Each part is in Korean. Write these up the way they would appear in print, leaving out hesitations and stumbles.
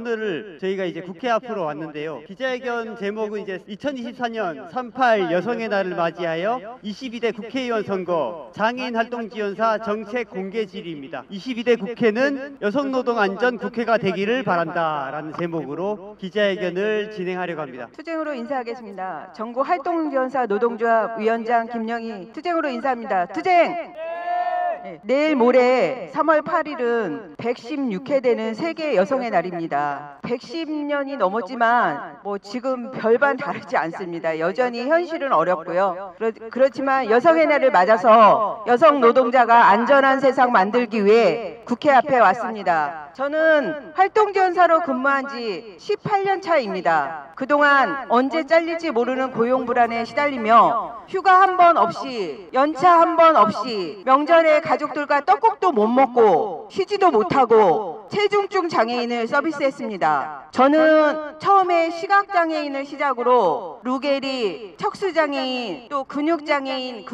오늘 저희가 이제 국회 앞으로 왔는데요. 기자회견 제목은 이제 2024년 38 여성의 날을 맞이하여 22대 국회의원 선거 장애인 활동 지원사 정책 공개 질의입니다. 22대 국회는 여성노동안전 국회가 되기를 바란다라는 제목으로 기자회견을 진행하려고 합니다. 투쟁으로 인사하겠습니다. 전국 활동지원사 노동조합 위원장 김영희 투쟁으로 인사합니다. 투쟁! 네, 내일 모레 3월 8일은 116회 되는 세계 여성의 날입니다. 110년이 넘었지만 지금 별반 다르지 않습니다. 여전히 현실은 어렵고요. 그렇지만 여성의 날을 맞아서 여성 노동자가 안전한 세상 만들기 위해 국회 앞에 왔습니다. 저는 활동지원사로 근무한 지 18년 차입니다. 그동안 언제 잘릴지 모르는 고용 불안에 시달리며 휴가 한 번 없이 연차 한 번 없이 명절에 가족들과 떡국도 못 먹고 쉬지도 못하고 체중증 장애인을 서비스했습니다. 저는 처음에 시각장애인을 시작으로 루게리, 척수장애인, 또 근육장애인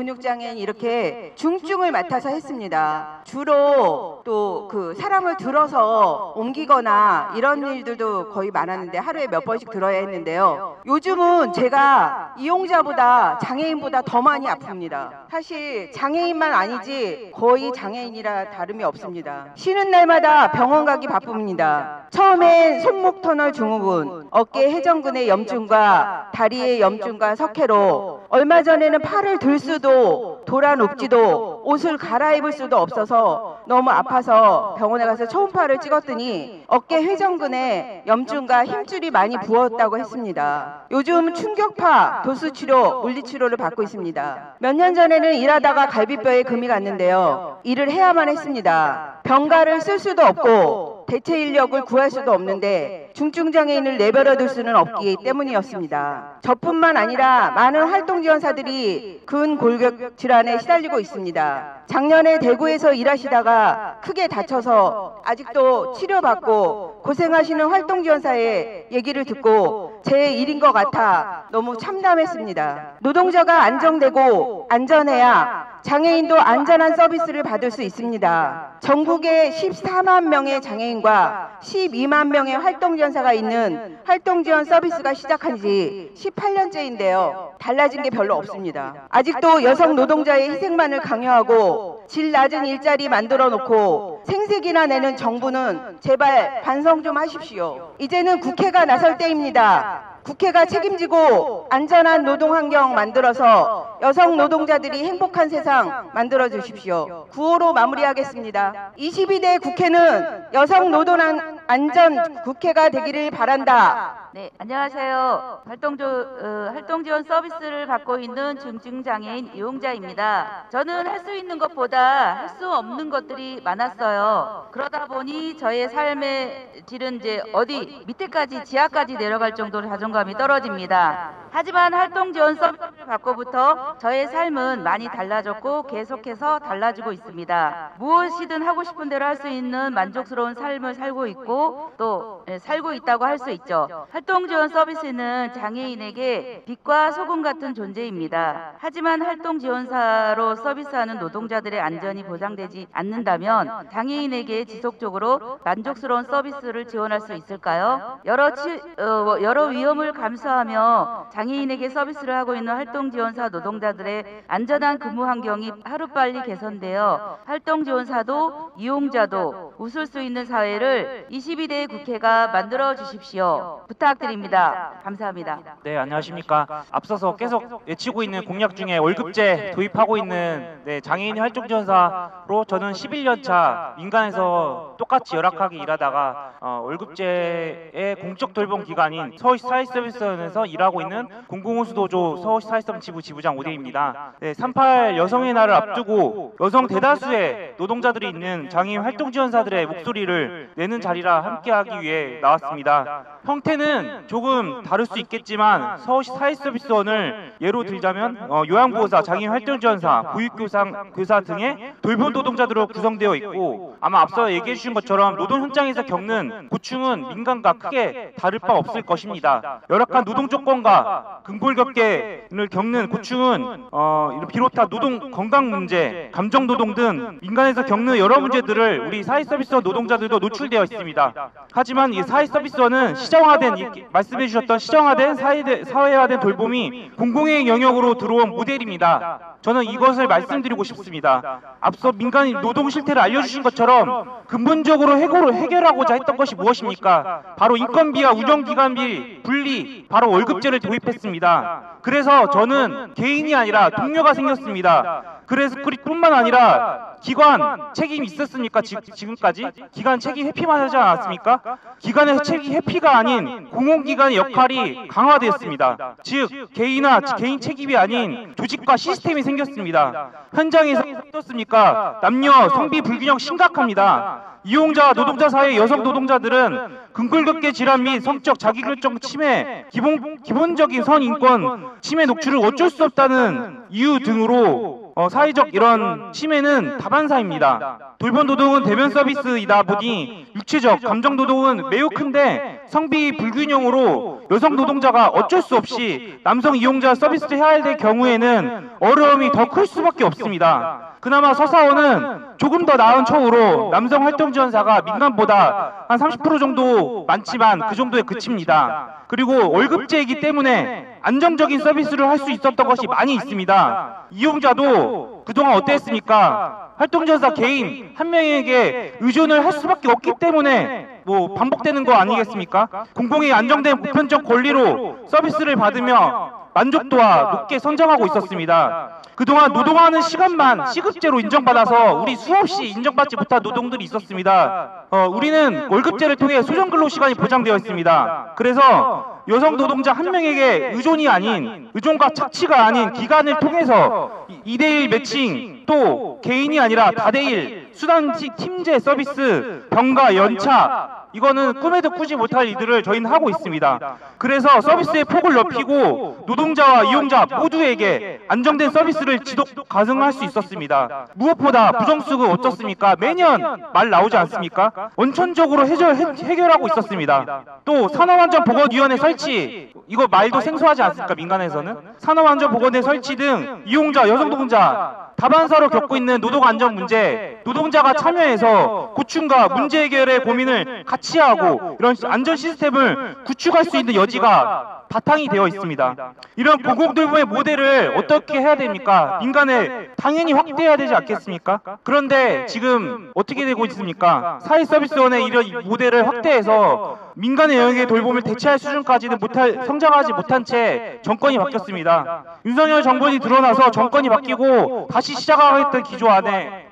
이렇게 중증을 맡아서 했습니다. 주로 또 사람을 들어서 옮기거나 이런 일들도 거의 많았는데 하루에 몇 번씩 들어야 했는데요. 요즘은 제가 이용자보다 장애인보다 더 많이 아픕니다. 사실 장애인만 아니지 거의 장애인이라 다름이 없습니다. 쉬는 날마다 병원 가기 바쁩니다. 처음엔 손목 터널 증후군, 어깨 회전근의 염증과 다리의 염증과 석회로 얼마 전에는 팔을 들 수도 돌아눕지도 옷을 갈아입을 수도 없어서 너무 아파서 병원에 가서 초음파를 찍었더니 어깨 회전근에 염증과 힘줄이 많이 부었다고 했습니다. 요즘 충격파, 도수치료, 물리치료를 받고 있습니다. 몇 년 전에는 일하다가 갈비뼈에 금이 갔는데요. 일을 해야만 했습니다. 병가를 쓸 수도 없고 대체 인력을 구할 수도 없는데 중증장애인을 내버려둘 수는 없기 때문이었습니다. 저뿐만 아니라 많은 활동지원사들이 근골격 질환에 시달리고 있습니다. 작년에 대구에서 일하시다가 크게 다쳐서 아직도 치료받고 고생하시는 활동지원사의 얘기를 듣고 제 일인 것 같아 너무 참담했습니다. 노동자가 안정되고 안전해야 장애인도 안전한 서비스를 받을 수 있습니다. 전국에 14만 명의 장애인과 12만 명의 활동지원사가 있는 활동지원 서비스가 시작한 지 18년째인데요. 달라진 게 별로 없습니다. 아직도 여성 노동자의 희생만을 강요하고 질 낮은 일자리 만들어 놓고 생색이나 내는 정부는 제발 반성 좀 하십시오. 이제는 국회가 나설 때입니다. 국회가 책임지고 안전한 노동 환경 만들어서 여성 노동자들이 행복한 세상 만들어 주십시오. 구호로 마무리하겠습니다. 22대 국회는 여성 노동 안전 국회가 되기를 바란다. 네, 안녕하세요. 활동지원 서비스를 받고 있는 중증장애인 이용자입니다. 저는 할 수 있는 것보다 할 수 없는 것들이 많았어요. 그러다 보니 저의 삶의 질은 이제 어디 밑에까지 지하까지 내려갈 정도로 자존감이 떨어집니다. 하지만 활동지원 서비스를 받고부터 저의 삶은 많이 달라졌고 계속해서 달라지고 있습니다. 무엇이든 하고 싶은 대로 할 수 있는 만족스러운 삶을 살고 있고 또 살고 있다고 할 수 있죠. 활동지원 서비스는 장애인에게 빛과 소금 같은 존재입니다. 하지만 활동지원사로 서비스하는 노동자들의 안전이 보장되지 않는다면 장애인에게 지속적으로 만족스러운 서비스를 지원할 수 있을까요? 여러 위험을 감수하며 장애인에게 서비스를 하고 있는 활동지원사 노동자들의 안전한 근무 환경이 하루빨리 개선되어 활동지원사도 이용자도 웃을 수 있는 사회를 22대 국회가 만들어 주십시오. 부탁드립니다. 감사합니다. 네, 안녕하십니까. 앞서서 계속 외치고 있는 공약 중에 월급제 도입하고 있는 장애인 활동지원사로 저는 11년 차 민간에서 똑같이 열악하게 일하다가 월급제의 공적 돌봄 기관인 서울시 사회서비스원에서 일하고 있는 공공호수도조 서울시 사회서비스 지부 지부장 오대입니다. 38 여성의 날을 앞두고 여성 대다수의 노동자들이 있는 장애인 활동지원사들의 목소리를 내는 자리라 함께하기 위해 나왔습니다. 형태는 조금 다를 수 있겠지만 서울시 사회서비스원을 예로 들자면 요양보호사, 장애인 활동지원사, 보육교사 등의 돌봄 노동자들로 구성되어 있고 아마 앞서 얘기해 주신 것처럼 노동 현장에서 겪는 고충은 민간과 크게 다를 바 없을 것입니다. 열악한 노동 조건과 근골격계를 겪는 고충은 노동은 비롯한 노동 건강 문제, 감정 노동 등 민간에서 겪는 여러 문제들을 우리 사회서비스원 노동자들도 노출되어 있습니다. 하지만 이 사회서비스원은 말씀해 주셨던 시정화된 사회화된 돌봄이 공공의 영역으로 들어온 모델입니다. 저는 이것을 말씀드리고 싶습니다. 앞서 민간 노동 실태를 알려주신 것처럼 근본적으로 해결하고자 했던 것이 무엇입니까? 바로 인건비와 운영기간비 분리, 바로 월급제를 도입했습니다. 그래서 저는 개인이 아니라 동료가 생겼습니다. 그래서 뿐만 아니라 기관 책임이 있었습니까? 지금까지 기관 책임 회피만 하지 않았습니까? 기관에서 책임 회피가 아닌 공공기관의 역할이 강화되었습니다. 즉 개인 책임이 아닌 조직과 시스템이 생겼습니다. 현장에서 어떻습니까? 남녀 성비 불균형 심각합니다. 이용자 노동자 사이의 여성 노동자들은 근골격계 질환 및 성적 자기결정 침해, 기본적인 선인권 침해 녹출을 어쩔 수 없다는 이유 등으로 사회적 이런 침해는 다반사입니다. 돌봄 노동은 대면 서비스이다 보니 육체적, 감정 노동은 매우 큰데 성비 불균형으로 여성 노동자가 어쩔 수 없이 남성 이용자 서비스를 해야 될 경우에는 어려움이 더 클 수밖에 없습니다. 그나마 서사원은 조금 더 나은 처우로 남성 활동 지원사가 민간보다 한 30% 정도 많지만 그 정도에 그칩니다. 그리고 월급제이기 때문에 안정적인 서비스를 할 수 있었던 것이 많이 있습니다. 이용자도 그동안 어땠습니까? 활동지원사 개인 한 명에게 의존을 할 수밖에 없기 때문에 반복되는 거 아니겠습니까? 공공의 안정된 보편적 권리로 서비스를 받으며 만족도와 높게 성장하고 있었습니다. 그동안 노동하는 시간만 시급제로 인정받아서 우리 수없이 인정받지 못한 노동들이 있었습니다. 우리는 월급제를 통해 수정 근로 시간이 보장되어 있습니다. 그래서 여성 노동자 한 명에게 의존과 착취가 아닌 기간을 통해서 2대1 매칭, 또 개인이 아니라 다대일 수단식 팀제 서비스, 병가, 연차, 이거는 꿈에도 꾸지 못할 일들을 저희는 하고 있습니다. 그래서 서비스의 폭을 넓히고 노동자와 이용자 모두에게 안정된 서비스를 지속 가능할 수 있었습니다. 무엇보다 부정수급 어떻습니까? 매년 말 나오지 않습니까? 원천적으로 해결하고 있었습니다. 또 산업안전보건위원회 설치, 이거 말도 생소하지 않습니까? 민간에서는 산업안전보건회 설치 등 이용자, 여성 노동자 다반사로 겪고 있는 노동안전 문제, 노동자가 참여해서 고충과 문제 해결의 고민을 같이 하고 이런 안전 시스템을 구축할 수 있는 여지가 바탕이 되어 있습니다. 이런 공공돌봄의 모델을 어떻게 해야 됩니까? 민간에 당연히 확대해야 되지 않겠습니까? 그런데 지금 어떻게 되고 있습니까? 사회서비스원의 이런 모델을 확대해서 민간의 영역의 돌봄을 대체할 수준까지는 성장하지 못한 채 정권이 바뀌었습니다. 윤석열 정권이 드러나서 정권이 바뀌고 다시 시작하겠다는 기조 안에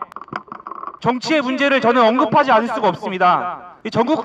정치의 문제를 저는 언급하지 않을 수가 없습니다.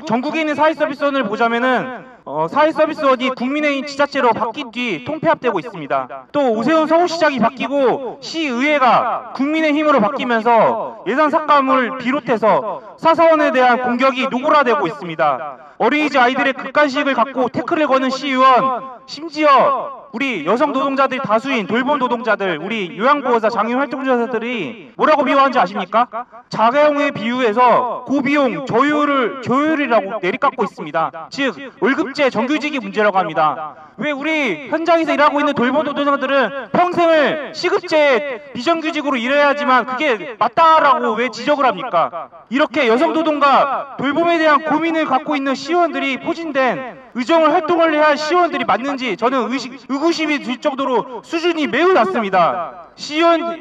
전국에 있는 사회서비스원을 보자면은 사회서비스원이 국민의힘 지자체로 바뀐 뒤 통폐합되고 있습니다. 또 오세훈 서울시장이 바뀌고 시의회가 국민의힘으로 바뀌면서 예산 삭감을 비롯해서 사사원에 대한 공격이 노골화되고 있습니다. 어린이집 아이들의 극단식을 갖고 태클을 거는 시의원, 심지어 우리 여성 노동자들이 다수인 돌봄 노동자들, 우리 요양보호사, 장애활동지원사들이 뭐라고 비유하는지 아십니까? 자가용에 비유해서 고비용 저효율이라고 내리깎고 있습니다. 즉 월급제 정규직이 문제라고 합니다. 왜 우리 현장에서 일하고 있는 돌봄 노동자들은 평생을 시급제 비정규직으로 일해야지만 그게 맞다라고 왜 지적을 합니까? 이렇게 여성 노동과 돌봄에 대한 고민을 갖고 있는 시의원들이 포진된 의정을 활동을 해야 할 시의원들이 맞는지 저는 의구심이 들 정도로 수준이 매우 낮습니다.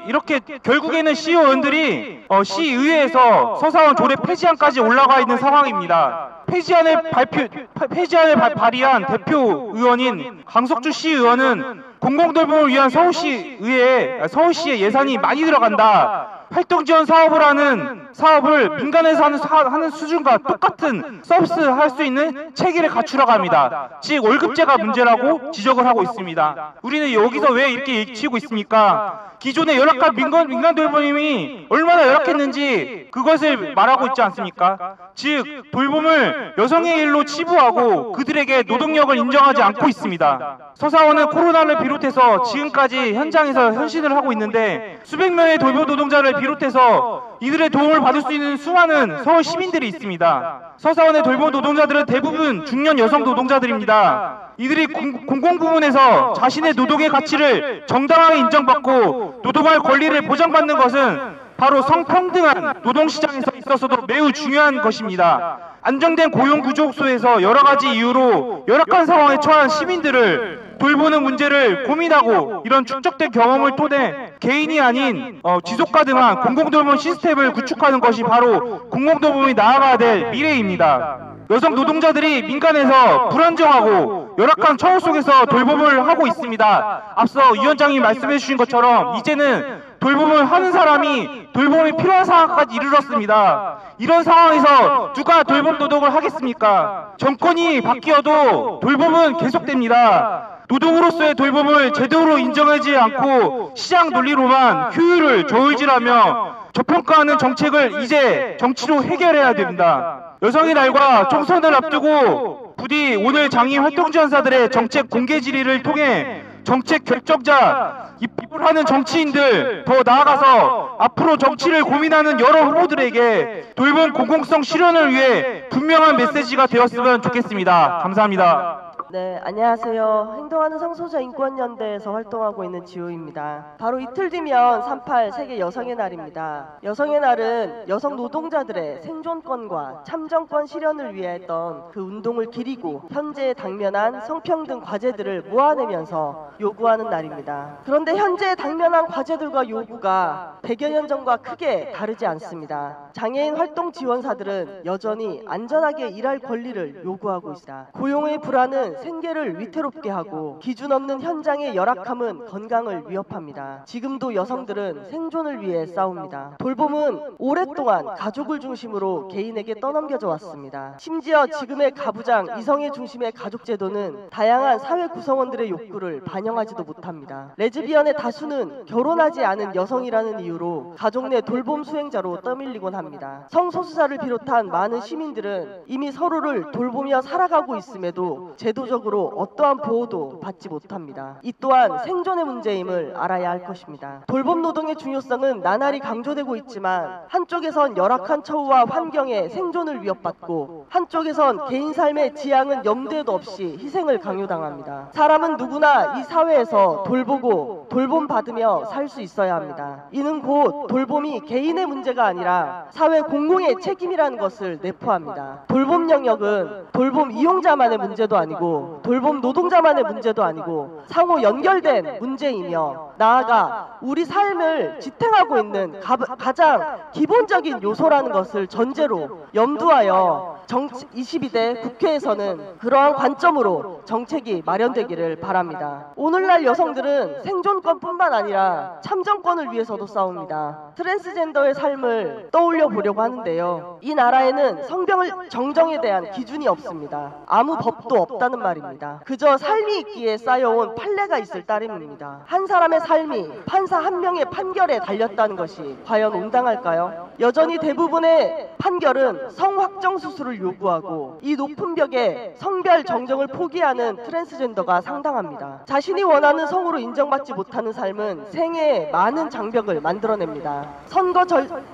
이렇게 결국에는 시의원들이 시의회에서 서사원 조례 폐지안까지 올라가 있는 상황입니다. 폐지안을 발의한 대표 의원인 강석주 시의원은 공공돌봄을 위한 서울시의 예산이 많이 들어간다. 활동지원 사업을 하는 사업을 민간에서 하는 수준과 똑같은 서비스 할 수 있는 체계를 갖추라고 합니다. 즉 월급제가 문제라고 지적을 하고 있습니다. 우리는 여기서 왜 이렇게 얘기치고 있습니까? 기존의 열악한 민간 돌봄이 얼마나 열악했는지 그것을 말하고 있지 않습니까? 즉 돌봄을 여성의 일로 치부하고 그들에게 노동력을 인정하지 않고 있습니다. 서사원은 코로나를 비롯해서 지금까지 현장에서 헌신을 하고 있는데 수백 명의 돌봄 노동자를 비롯해서 이들의 도움을 받을 수 있는 수많은 서울 시민들이 있습니다. 서사원의 돌봄 노동자들은 대부분 중년 여성 노동자들입니다. 이들이 공공부문에서 자신의 노동의 가치를 정당하게 인정받고 노동할 권리를 보장받는 것은 바로 성평등한 노동시장에서 있어서도 매우 중요한 것입니다. 안정된 고용구조 속에서 여러 가지 이유로 열악한 상황에 처한 시민들을 돌보는 문제를 고민하고 이런 축적된 경험을 통해 개인이 아닌 지속가능한 공공돌봄 시스템을 구축하는 것이 바로 공공돌봄이 나아가야 될 미래입니다. 여성 노동자들이 민간에서 불안정하고 열악한 처우 속에서 돌봄을 하고 있습니다. 앞서 위원장님이 말씀해 주신 것처럼 이제는 돌봄을 하는 사람이 돌봄이 필요한 상황까지 이르렀습니다. 이런 상황에서 누가 돌봄 노동을 하겠습니까? 정권이 바뀌어도 돌봄은 계속됩니다. 노동으로서의 돌봄을 제대로 인정하지 않고 시장 논리로만 효율을 저울질하며 저평가하는 정책을 이제 정치로 해결해야 됩니다. 여성의 날과 총선을 앞두고 부디 오늘 장애인 활동지원사들의 정책 공개 질의를 통해 정책 결정자, 입을 하는 정치인들, 더 나아가서 앞으로 정치를 고민하는 여러 후보들에게 돌봄 공공성 실현을 위해 분명한 메시지가 되었으면 좋겠습니다. 감사합니다. 네, 안녕하세요. 행동하는 성소자 인권연대에서 활동하고 있는 지호입니다. 바로 이틀 뒤면 3.8 세계 여성의 날입니다. 여성의 날은 여성 노동자들의 생존권과 참정권 실현을 위해 했던 그 운동을 기리고 현재의 당면한 성평등 과제들을 모아내면서 요구하는 날입니다. 그런데 현재 당면한 과제들과 요구가 100여 년 전과 크게 다르지 않습니다. 장애인 활동 지원사들은 여전히 안전하게 일할 권리를 요구하고 있습니다. 고용의 불안은 생계를 위태롭게 하고 기준 없는 현장의 열악함은 건강을 위협합니다. 지금도 여성들은 생존을 위해 싸웁니다. 돌봄은 오랫동안 가족을 중심으로 개인에게 떠넘겨져 왔습니다. 심지어 지금의 가부장, 이성애 중심의 가족제도는 다양한 사회 구성원들의 욕구를 반영하지도 못합니다. 레즈비언의 다수는 결혼하지 않은 여성이라는 이유로 가족 내 돌봄 수행자로 떠밀리곤 합니다. 성소수자를 비롯한 많은 시민들은 이미 서로를 돌보며 살아가고 있음에도 제도적으로 어떠한 보호도 받지 못합니다. 이 또한 생존의 문제임을 알아야 할 것입니다. 돌봄 노동의 중요성은 나날이 강조되고 있지만 한쪽에선 열악한 처우와 환경에 생존을 위협받고 한쪽에선 개인 삶의 지향은 염두에도 없이 희생을 강요당합니다. 사람은 누구나 이 사회에서 돌보고 돌봄받으며 살 수 있어야 합니다. 이는 곧 돌봄이 개인의 문제가 아니라 사회 공공의 책임이라는 것을 내포합니다. 돌봄 영역은 돌봄 이용자만의 문제도 아니고 돌봄 노동자만의 문제도 아니고 상호 연결된 문제이며 나아가 우리 삶을 지탱하고 있는 가장 기본적인 요소라는 것을 전제로 염두하여 22대 국회에서는 그러한 관점으로 정책이 마련되기를 바랍니다. 오늘날 여성들은 생존권뿐만 아니라 참정권을 위해서도 싸웁니다. 트랜스젠더의 삶을 떠올려 보려고 하는데요. 이 나라에는 성별 정정에 대한 기준이 없습니다. 아무 법도 없다는 말입니다. 그저 삶이 있기에 쌓여온 판례가 있을 따름입니다. 한 사람의 삶이 판사 한 명의 판결에 달렸다는 것이 과연 온당할까요? 여전히 대부분의 판결은 성확정 수술을 요구하고 이 높은 벽에 성별 정정을 포기하는 트랜스젠더가 상당합니다. 자신이 원하는 성으로 인정받지 못하는 삶은 생애에 많은 장벽을 만들어냅니다.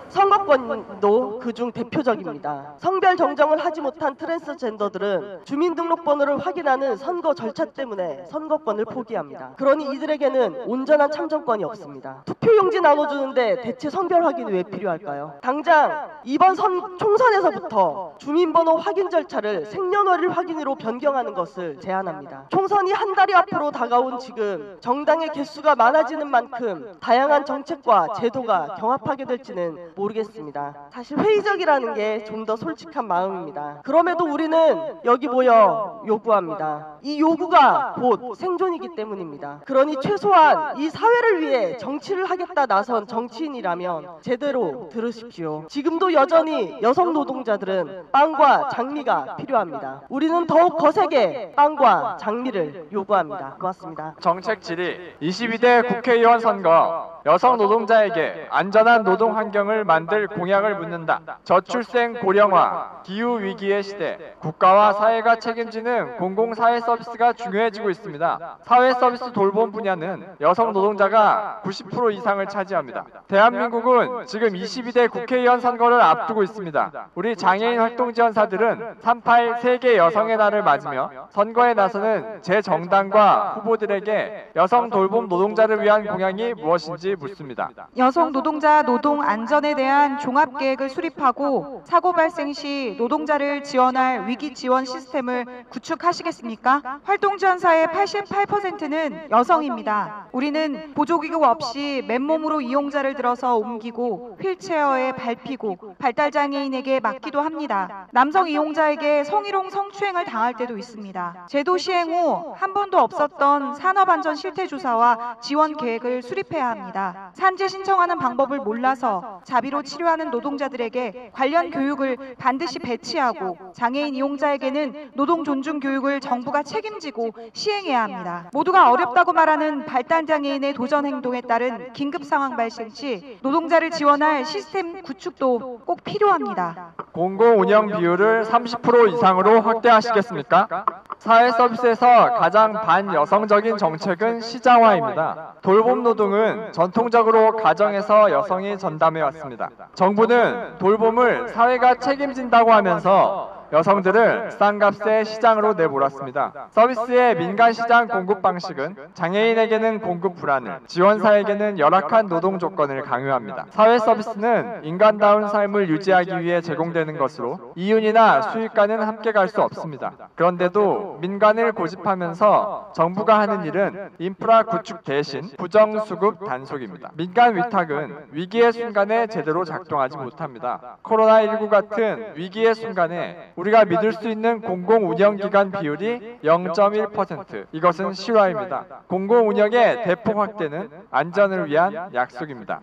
선거권도 그중 대표적입니다. 성별 정정을 하지 못한 트랜스젠더들은 주민등록번호를 확인하는 선거 절차 때문에 선거권을 포기합니다. 그러니 이들에게는 온전한 참정권이 없습니다. 투표용지 나눠주는데 대체 성별 확인이 왜 필요할까요? 당장 이번 총선에서부터 주민번호 확인 절차를 생년월일 확인으로 변경하는 것을 제안합니다. 총선이 한 달이 앞으로 다가온 지금 정당의 개수가 많아지는 만큼 다양한 정책과 제도가 경합하게 될지는 모르겠습니다. 사실 회의적이라는 게 좀 더 솔직한 마음입니다. 그럼에도 우리는 여기 모여 요구합니다. 이 요구가 곧 생존이기 때문입니다. 그러니 최소한 이 사회를 위해 정치를 하겠다 나선 정치인이라면 제대로 들으십시오. 지금도 여전히 여성 노동자들은 빵과 장미가 필요합니다. 우리는 더욱 거세게 빵과 장미를 요구합니다. 고맙습니다. 정책 질의 22대 국회의원 선거 여성 노동자에게 안전한 노동 환경을 만들 공약을 묻는다. 저출생 고령화, 기후 위기의 시대, 국가와 사회가 책임지는 공공사회 서비스 서비스가 중요해지고 있습니다. 사회 서비스 돌봄 분야는 여성 노동자가 90% 이상을 차지합니다. 대한민국은 지금 22대 국회의원 선거를 앞두고 있습니다. 우리 장애인 활동지원사들은 38 세계 여성의 날을 맞으며 선거에 나서는 제 정당과 후보들에게 여성 돌봄 노동자를 위한 공약이 무엇인지 묻습니다. 여성 노동자 노동 안전에 대한 종합 계획을 수립하고 사고 발생 시 노동자를 지원할 위기 지원 시스템을 구축하시겠습니까? 활동지원사의 88%는 여성입니다. 우리는 보조기구 없이 맨몸으로 이용자를 들어서 옮기고 휠체어에 밟히고 발달장애인에게 맡기도 합니다. 남성 이용자에게 성희롱 성추행을 당할 때도 있습니다. 제도 시행 후 한 번도 없었던 산업안전 실태조사와 지원 계획을 수립해야 합니다. 산재 신청하는 방법을 몰라서 자비로 치료하는 노동자들에게 관련 교육을 반드시 배치하고 장애인 이용자에게는 노동 존중 교육을 정부가 책임지고 시행해야 합니다. 모두가 어렵다고 말하는 발달장애인의 도전 행동에 따른 긴급 상황 발생 시 노동자를 지원할 시스템 구축도 꼭 필요합니다. 공공 운영 비율을 30% 이상으로 확대하시겠습니까? 사회 서비스에서 가장 반여성적인 정책은 시장화입니다. 돌봄 노동은 전통적으로 가정에서 여성이 전담해 왔습니다. 정부는 돌봄을 사회가 책임진다고 하면서 여성들을 싼 값에 시장으로 내몰았습니다. 서비스의 민간 시장 공급 방식은 장애인에게는 공급 불안을, 지원사에게는 열악한 노동 조건을 강요합니다. 사회 서비스는 인간다운 삶을 유지하기 위해 제공되는 것으로 이윤이나 수익과는 함께 갈 수 없습니다. 그런데도 민간을 고집하면서 정부가 하는 일은 인프라 구축 대신 부정수급 단속입니다. 민간 위탁은 위기의 순간에 제대로 작동하지 못합니다. 코로나19 같은 위기의 순간에 우리가 믿을 수 있는 공공운영기관 비율이 0.1%. 이것은 실화입니다. 공공운영의 대폭 확대는 안전을 위한 약속입니다.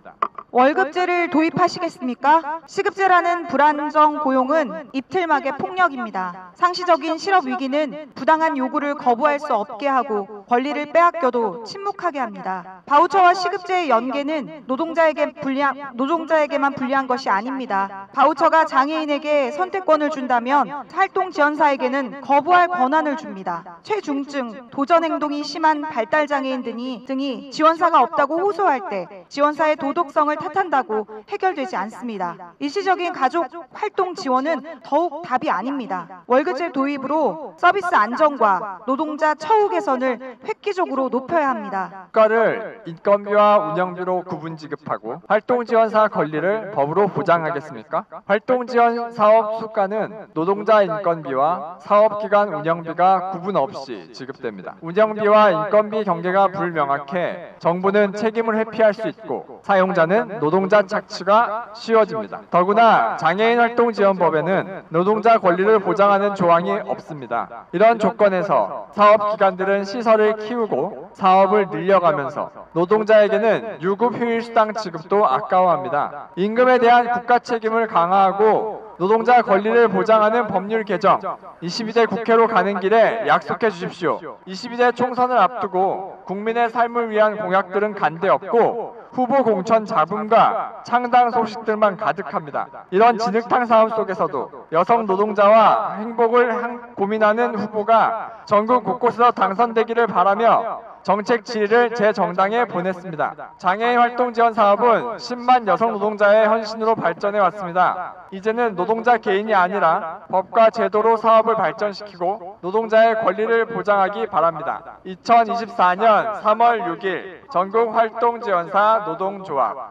월급제를 도입하시겠습니까? 시급제라는 불안정 고용은 입틀막의 폭력입니다. 상시적인 실업 위기는 부당한 요구를 거부할 수 없게 하고 권리를 빼앗겨도 침묵하게 합니다. 바우처와 시급제의 연계는 노동자에게만 불리한 것이 아닙니다. 바우처가 장애인에게 선택권을 준다면 활동지원사에게는 거부할 권한을 줍니다. 최중증, 도전 행동이 심한 발달장애인 등이 지원사가 없다고 호소할 때 지원사의 도덕성을 탓한다고 해결되지 않습니다. 일시적인 가족 활동 지원은 더욱 답이 아닙니다. 월급제 도입으로 서비스 안정과 노동자 처우 개선을 획기적으로 높여야 합니다. 국가를 인건비와 운영비로 구분 지급하고 활동지원사 권리를 법으로 보장하겠습니까? 활동지원 사업 수가는 노동자 인건비와 사업기간 운영비가 구분 없이 지급됩니다. 운영비와 인건비 경계가 불명확해 정부는 책임을 회피할 수 있고 사용자는 노동자 착취가 쉬워집니다. 더구나 장애인 활동지원법에는 노동자 권리를 보장하는 조항이 없습니다. 이런 조건에서 사업기관들은 시설을 키우고 사업을 늘려가면서 노동자에게는 유급 휴일수당 지급도 아까워합니다. 임금에 대한 국가 책임을 강화하고 노동자 권리를 보장하는 법률 개정 22대 국회로 가는 길에 약속해 주십시오. 22대 총선을 앞두고 국민의 삶을 위한 공약들은 간데 없고 후보 공천 잡음과 창당 소식들만 가득합니다. 이런 진흙탕 싸움 속에서도 여성 노동자와 행복을 고민하는 후보가 전국 곳곳에서 당선되기를 바라며 정책 질의를 제 정당에 보냈습니다. 장애인 활동 지원 사업은 10만 여성 노동자의 헌신으로 발전해 왔습니다. 이제는 노동자 개인이 아니라 법과 제도로 사업을 발전시키고 노동자의 권리를 보장하기 바랍니다. 2024년 3월 6일 전국 활동 지원사 노동조합